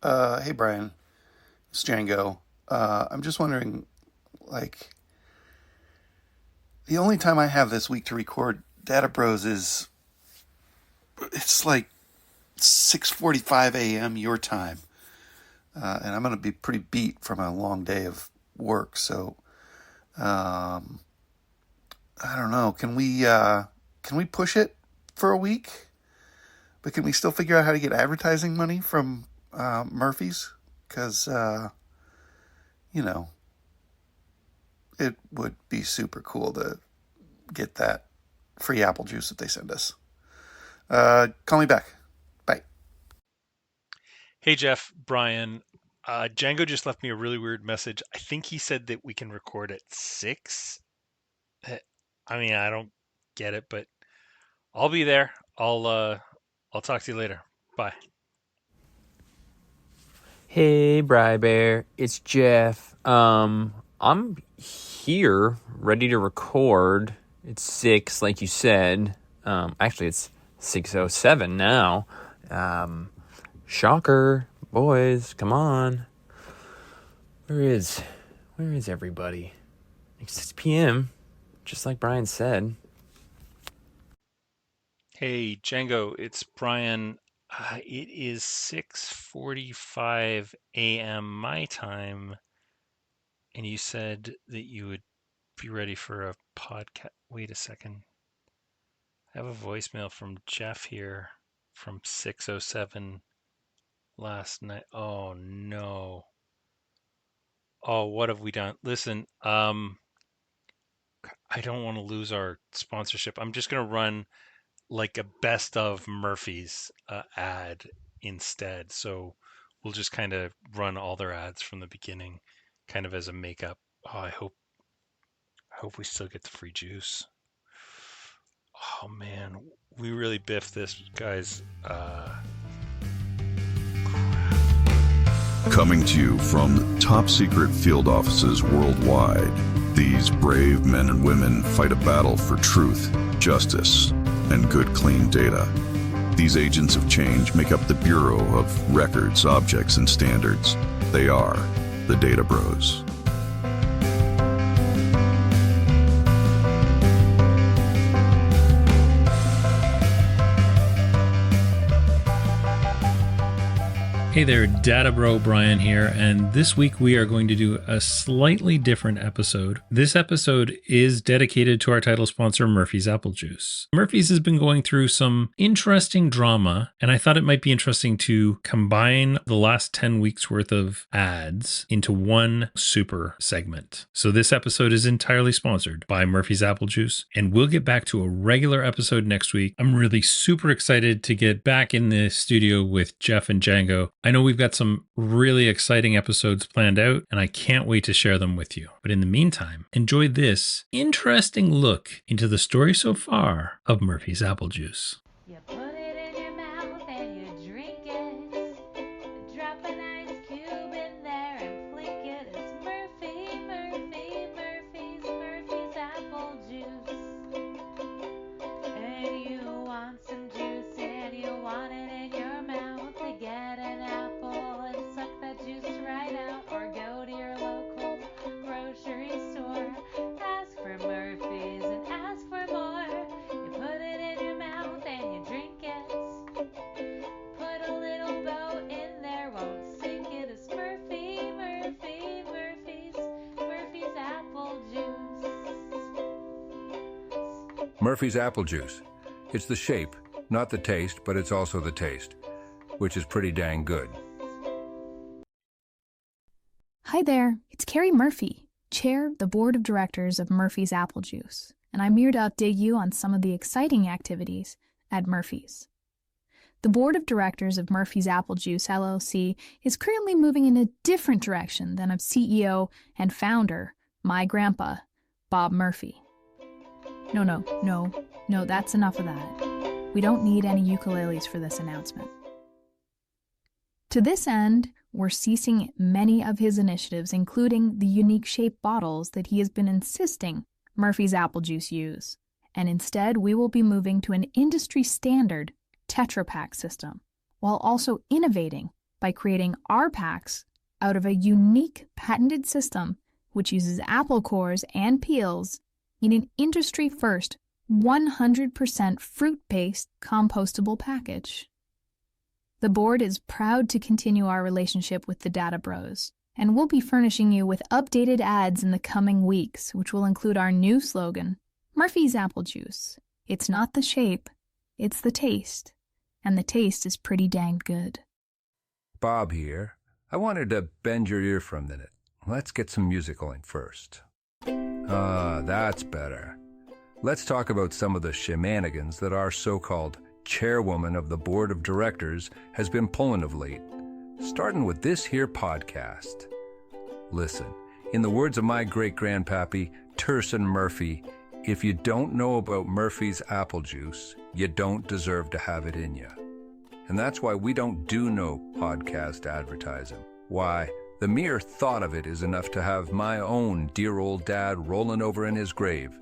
Hey Brian, it's Django. I'm just wondering, like, the only time I have this week to record Data Bros is it's like 6:45 a.m. your time, and I'm gonna be pretty beat from a long day of work. So um, I don't know. Can we push it for a week? But can we still figure out how to get advertising money from Murphy's? Because you know it would be super cool to get that free apple juice that they send us. Call me back. Bye. Hey Jeff, Brian. Django just left me a really weird message. I think he said that we can record at 6. Eh, I mean, I don't get it, but I'll be there. I'll talk to you later. Bye. Hey, Bri Bear, it's Jeff. I'm here, ready to record. It's 6, like you said. Actually, it's 6:07 now. Shocker, boys, come on. Where is, where is everybody? It's 6 p.m., just like Brian said. Hey Django, it's Brian. It is 6:45 a.m. my time, and you said that you would be ready for a podcast. Wait a second. I have a voicemail from Jeff here from 6:07 last night. Oh no. Oh, what have we done? Listen, I don't want to lose our sponsorship. I'm just gonna run like a best of Murphy's ad instead. So we'll just kind of run all their ads from the beginning, kind of as a makeup. Oh, I hope we still get the free juice. Oh man, we really biffed this, guys. Coming to you from top secret field offices worldwide, these brave men and women fight a battle for truth, justice, and good clean data. These agents of change make up the Bureau of Records, Objects, and Standards. They are the Data Bros. Hey there, Data Bro Brian here, and this week we are going to do a slightly different episode. This episode is dedicated to our title sponsor, Murphy's Apple Juice. Murphy's has been going through some interesting drama, and I thought it might be interesting to combine the last 10 weeks worth of ads into one super segment. So this episode is entirely sponsored by Murphy's Apple Juice, and we'll get back to a regular episode next week. I'm really super excited to get back in the studio with Jeff and Django. I know we've got some really exciting episodes planned out, and I can't wait to share them with you. But in the meantime, enjoy this interesting look into the story so far of Murphy's Apple Juice. You put it in your mouth and you drink it. Drop an ice cube in there and flick it. It's Murphy's apple juice. And you want some juice and you want it in your mouth to get an apple and suck that juice right out. Or go to your local grocery store. Ask for Murphy's and ask for more. You put it in your mouth and you drink it. Put a little boat in there, won't sink it. It's Murphy's apple juice. Murphy's Apple Juice. It's the shape, not the taste, but it's also the taste, which is pretty dang good. Hi there, it's Carrie Murphy, Chair of the Board of Directors of Murphy's Apple Juice, and I'm here to update you on some of the exciting activities at Murphy's. The Board of Directors of Murphy's Apple Juice, LLC, is currently moving in a different direction than of CEO and founder, my grandpa, Bob Murphy. No, that's enough of that. We don't need any ukuleles for this announcement. To this end, we're ceasing many of his initiatives, including the unique shaped bottles that he has been insisting Murphy's Apple Juice use, and instead we will be moving to an industry standard Tetra Pak system, while also innovating by creating our packs out of a unique patented system which uses apple cores and peels in an industry-first 100% fruit-based compostable package. The board is proud to continue our relationship with the Data Bros, and we'll be furnishing you with updated ads in the coming weeks, which will include our new slogan, Murphy's Apple Juice. It's not the shape, it's the taste. And the taste is pretty dang good. Bob here. I wanted to bend your ear for a minute. Let's get some music going first. That's better. Let's talk about some of the shenanigans that our so-called chairwoman of the board of directors has been pulling of late, starting with this here podcast. Listen, in the words of my great-grandpappy, Turson Murphy, if you don't know about Murphy's apple juice, you don't deserve to have it in you. And that's why we don't do no podcast advertising. Why, the mere thought of it is enough to have my own dear old dad rolling over in his grave.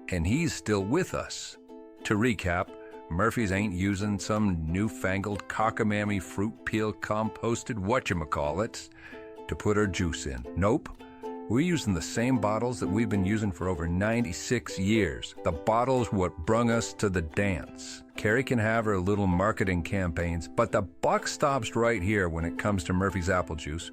And he's still with us. To recap, Murphy's ain't using some newfangled cockamamie fruit peel composted whatchamacallits to put our juice in. Nope. We're using the same bottles that we've been using for over 96 years. The bottles what brung us to the dance. Carrie can have her little marketing campaigns, but the buck stops right here when it comes to Murphy's Apple Juice.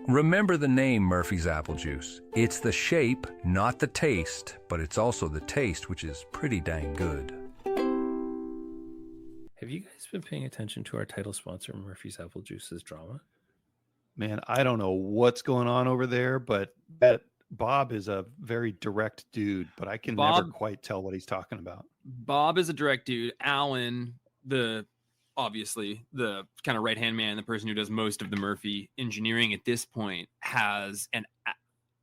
Remember the name Murphy's Apple Juice. It's the shape, not the taste, but it's also the taste, which is pretty dang good. Have you guys been paying attention to our title sponsor, Murphy's Apple Juice's drama? Man, I don't know what's going on over there, but that Bob is a very direct dude, but I can never quite tell what he's talking about. Bob is a direct dude. Alan, obviously the kind of right-hand man, the person who does most of the Murphy engineering at this point, has an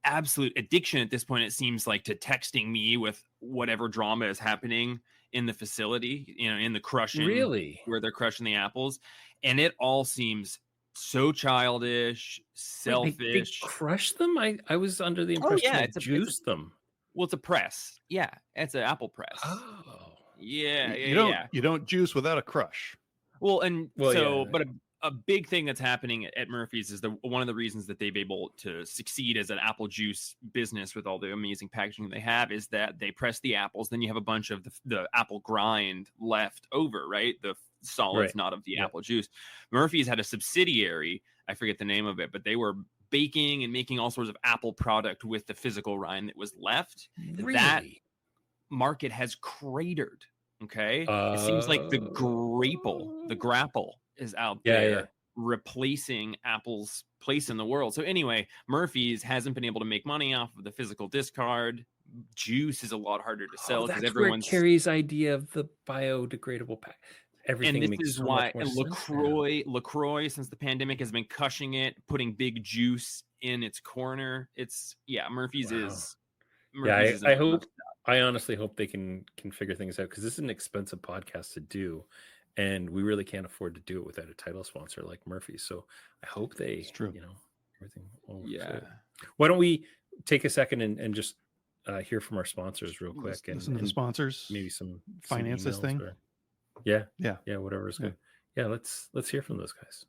absolute addiction at this point, it seems like, to texting me with whatever drama is happening in the facility, in the crushing, really, where they're crushing the apples. And it all seems so childish, selfish. They crush them? I was under the impression they juice them. Well, it's a press. Yeah, it's an apple press. Oh. Yeah, You don't juice without a crush. Well, but a big thing that's happening at Murphy's is one of the reasons that they've been able to succeed as an apple juice business with all the amazing packaging they have is that they press the apples, then you have a bunch of the apple grind left over, right? The solids, not of the apple juice. Murphy's had a subsidiary, I forget the name of it, but they were baking and making all sorts of apple product with the physical rind that was left. Really? That market has cratered. Okay, it seems like the grapple is out there replacing Apple's place in the world. So anyway, Murphy's hasn't been able to make money off of the physical discard. Juice is a lot harder to sell because everyone's Carrie's idea of the biodegradable pack. Everything and this makes is so why much more sense. LaCroix, since the pandemic, has been cushing it, putting big juice in its corner. Murphy's is. Murphy's is I honestly hope they can figure things out, because this is an expensive podcast to do, and we really can't afford to do it without a title sponsor like Murphy. So I hope they, everything. Why don't we take a second and just hear from our sponsors real quick? Listen to the sponsors. Maybe some finance this thing. Whatever is good. Yeah, let's hear from those guys.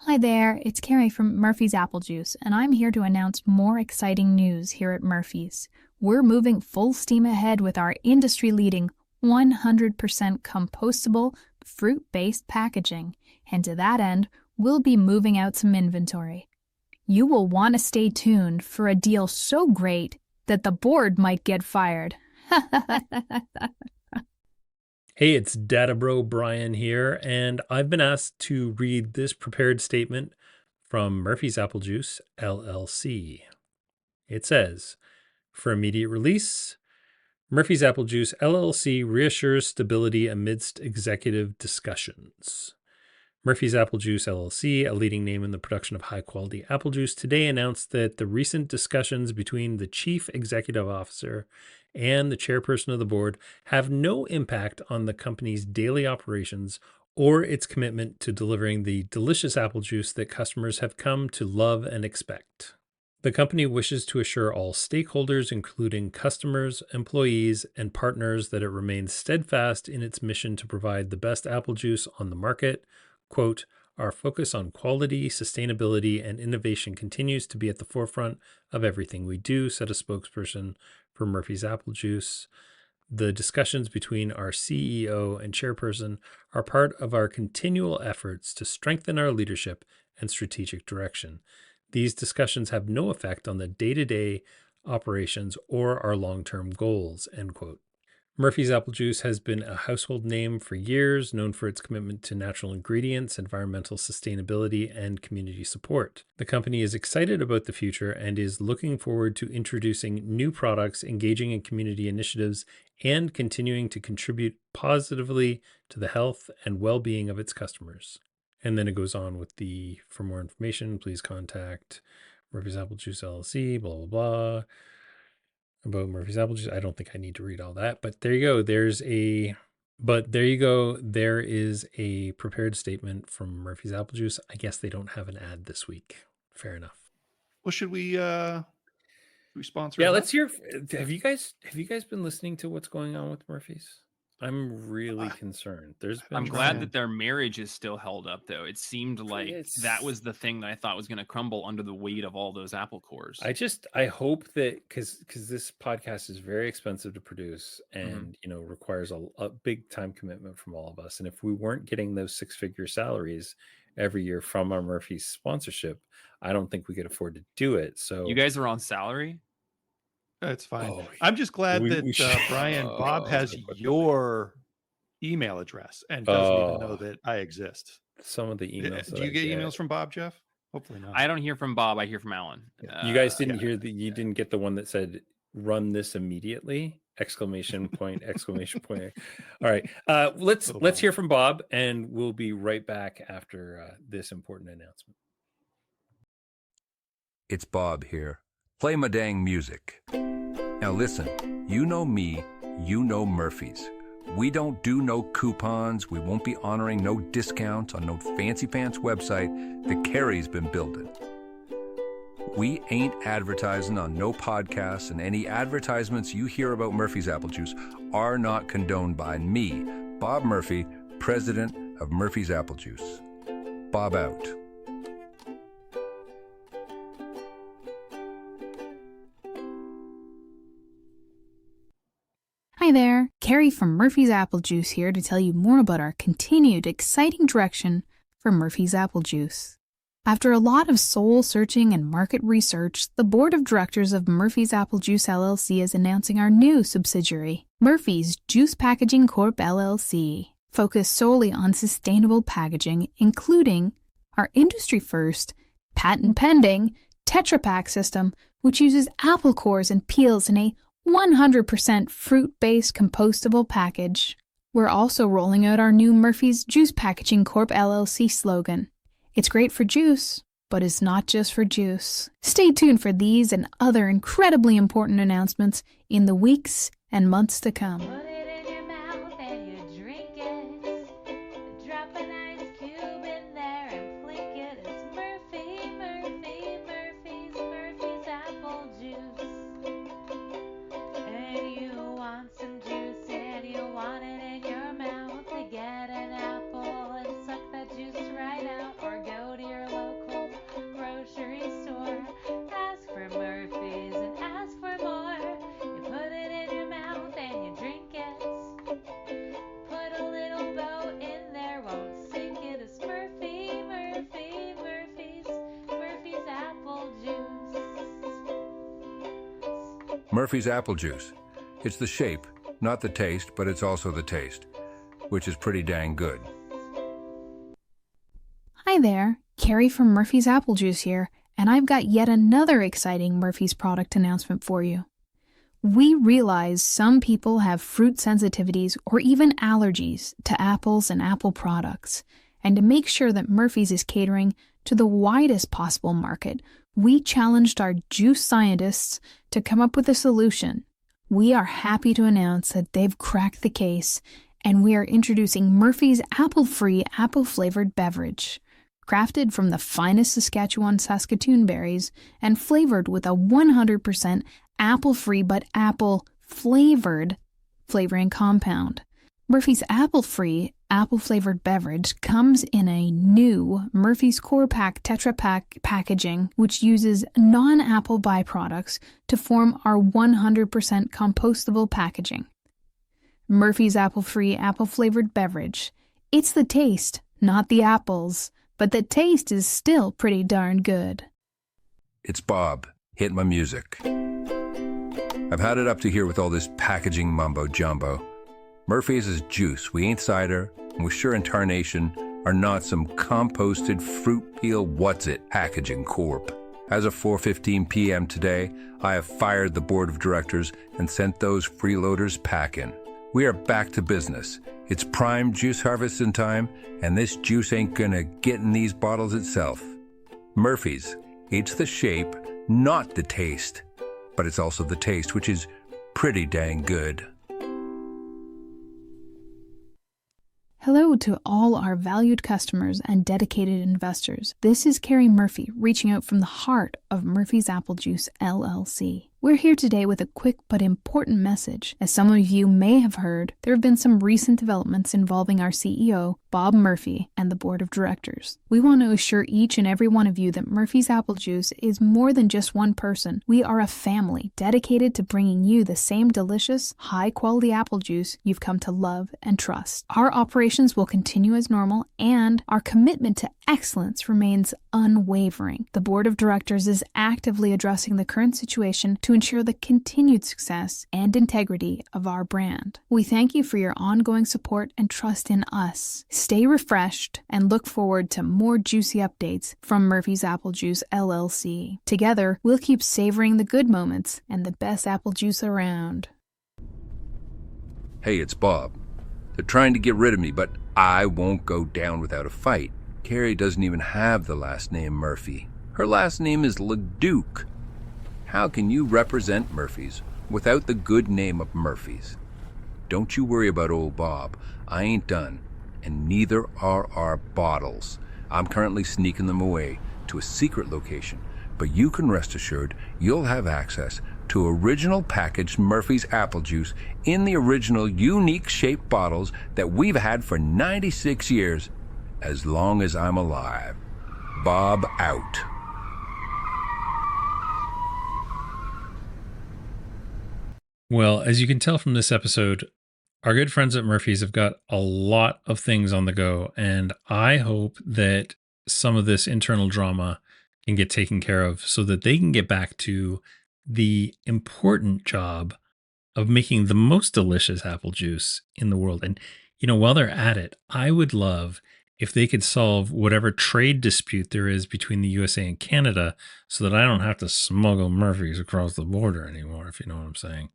Hi there, it's Carrie from Murphy's Apple Juice, and I'm here to announce more exciting news here at Murphy's. We're moving full steam ahead with our industry-leading 100% compostable, fruit-based packaging, and to that end, we'll be moving out some inventory. You will want to stay tuned for a deal so great that the board might get fired. Hey, it's Data Bro Brian here, and I've been asked to read this prepared statement from Murphy's Apple Juice, LLC. It says, for immediate release, Murphy's Apple Juice, LLC reassures stability amidst executive discussions. Murphy's Apple Juice, LLC, a leading name in the production of high-quality apple juice, today announced that the recent discussions between the Chief Executive Officer and the chairperson of the board have no impact on the company's daily operations or its commitment to delivering the delicious apple juice that customers have come to love and expect. The company wishes to assure all stakeholders, including customers, employees, and partners, that it remains steadfast in its mission to provide the best apple juice on the market. Quote, Our focus on quality, sustainability, and innovation continues to be at the forefront of everything we do, said a spokesperson for Murphy's Apple Juice. The discussions between our CEO and chairperson are part of our continual efforts to strengthen our leadership and strategic direction. These discussions have no effect on the day-to-day operations or our long-term goals, end quote. Murphy's Apple Juice has been a household name for years, known for its commitment to natural ingredients, environmental sustainability, and community support. The company is excited about the future and is looking forward to introducing new products, engaging in community initiatives, and continuing to contribute positively to the health and well-being of its customers. And then it goes on with for more information, please contact Murphy's Apple Juice LLC, blah, blah, blah. About Murphy's Apple Juice. I don't think I need to read all that, but there you go. There is a prepared statement from Murphy's Apple Juice. I guess they don't have an ad this week. Fair enough. Well, should we sponsor? Yeah, let's hear. Have you guys been listening to what's going on with Murphy's? I'm really concerned. I'm glad that their marriage is still held up, though. It seemed like that was the thing that I thought was going to crumble under the weight of all those apple cores. I hope that because this podcast is very expensive to produce and requires a big time commitment from all of us. And if we weren't getting those 6-figure salaries every year from our Murphy's sponsorship, I don't think we could afford to do it. So you guys are on salary? It's fine. I'm just glad that Brian Bob has your email address and doesn't even know that I exist. Some of the emails. Do you get emails from Bob, Jeff? Hopefully not. I don't hear from Bob. I hear from Alan. You guys didn't hear you didn't get the one that said "run this immediately!" Exclamation point! Exclamation point! All right, let's hear from Bob, and we'll be right back after this important announcement. It's Bob here. Play my dang music. Now listen, you know me, you know Murphy's. We don't do no coupons. We won't be honoring no discounts on no fancy pants website that Carrie's been building. We ain't advertising on no podcasts, and any advertisements you hear about Murphy's Apple Juice are not condoned by me, Bob Murphy, president of Murphy's Apple Juice. Bob out. Hi there, Carrie from Murphy's Apple Juice here to tell you more about our continued exciting direction for Murphy's Apple Juice. After a lot of soul-searching and market research, the board of directors of Murphy's Apple Juice LLC is announcing our new subsidiary, Murphy's Juice Packaging Corp. LLC, focused solely on sustainable packaging, including our industry-first, patent-pending Tetra Pak system, which uses apple cores and peels in a 100% fruit-based compostable package. We're also rolling out our new Murphy's Juice Packaging Corp. LLC slogan. It's great for juice, but it's not just for juice. Stay tuned for these and other incredibly important announcements in the weeks and months to come. Put it in your mouth and you drink it. Drop an ice cube in there and flick it. It's Murphy's Apple Juice. And you want some juice and you want it in your mouth to get an apple and suck that juice right out, or go to your local grocery store. Ask for Murphy's and ask for more. You put it in your mouth and you drink it. Put a little boat in there, won't sink it. It's Murphy's Apple Juice. Murphy's Apple Juice. It's the shape, not the taste, but it's also the taste, which is pretty dang good. Hi there, Carrie from Murphy's Apple Juice here, and I've got yet another exciting Murphy's product announcement for you. We realize some people have fruit sensitivities or even allergies to apples and apple products, and to make sure that Murphy's is catering to the widest possible market, we challenged our juice scientists to come up with a solution. We are happy to announce that they've cracked the case, and we are introducing Murphy's apple-free, apple-flavored beverage. Crafted from the finest Saskatchewan Saskatoon berries and flavored with a 100% apple-free but apple-flavored flavoring compound. Murphy's Apple-Free apple-flavored beverage comes in a new Murphy's Core Pack Tetra Pak packaging, which uses non-apple byproducts to form our 100% compostable packaging. Murphy's apple-free, apple-flavored beverage. It's the taste, not the apples, but the taste is still pretty darn good. It's Bob. Hit my music. I've had it up to here with all this packaging mumbo-jumbo. Murphy's is juice. We ain't cider, and we're sure in tarnation are not some composted fruit peel what's-it packaging corp. As of 4:15 p.m. today, I have fired the board of directors and sent those freeloaders packing. We are back to business. It's prime juice harvesting time, and this juice ain't gonna get in these bottles itself. Murphy's, it's the shape, not the taste. But it's also the taste, which is pretty dang good. Hello to all our valued customers and dedicated investors. This is Carrie Murphy reaching out from the heart of Murphy's Apple Juice, LLC. We're here today with a quick but important message. As some of you may have heard, there have been some recent developments involving our CEO, Bob Murphy, and the board of directors. We want to assure each and every one of you that Murphy's Apple Juice is more than just one person. We are a family dedicated to bringing you the same delicious, high-quality apple juice you've come to love and trust. Our operations will continue as normal, and our commitment to excellence remains unwavering. The board of directors is actively addressing the current situation to ensure the continued success and integrity of our brand. We thank you for your ongoing support and trust in us. Stay refreshed and look forward to more juicy updates from Murphy's Apple Juice, LLC. Together, we'll keep savoring the good moments and the best apple juice around. Hey, it's Bob. They're trying to get rid of me, but I won't go down without a fight. Carrie doesn't even have the last name Murphy. Her last name is LeDuc. How can you represent Murphy's without the good name of Murphy's? Don't you worry about old Bob. I ain't done, and neither are our bottles. I'm currently sneaking them away to a secret location, but you can rest assured you'll have access to original packaged Murphy's apple juice in the original unique shaped bottles that we've had for 96 years, as long as I'm alive. Bob out. Well, as you can tell from this episode, our good friends at Murphy's have got a lot of things on the go, and I hope that some of this internal drama can get taken care of so that they can get back to the important job of making the most delicious apple juice in the world. And, you know, while they're at it, I would love if they could solve whatever trade dispute there is between the USA and Canada so that I don't have to smuggle Murphy's across the border anymore, if you know what I'm saying.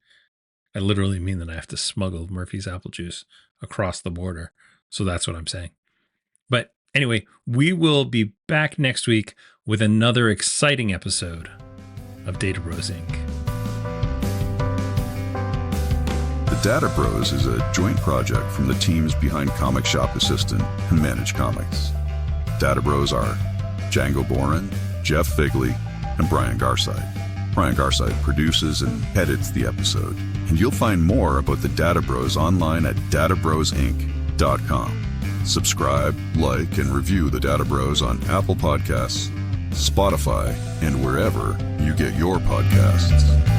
I literally mean that I have to smuggle Murphy's apple juice across the border. So that's what I'm saying. But anyway, we will be back next week with another exciting episode of Data B.R.O.S. Inc. The Data B.R.O.S. is a joint project from the teams behind Comic Shop Assistant and Manage Comics. Data B.R.O.S. are Django Boren, Jeff Figley, and Brian Garside. Brian Garside produces and edits the episode. And you'll find more about the Data B.R.O.S. online at databrosinc.com. Subscribe, like, and review the Data B.R.O.S. on Apple Podcasts, Spotify, and wherever you get your podcasts.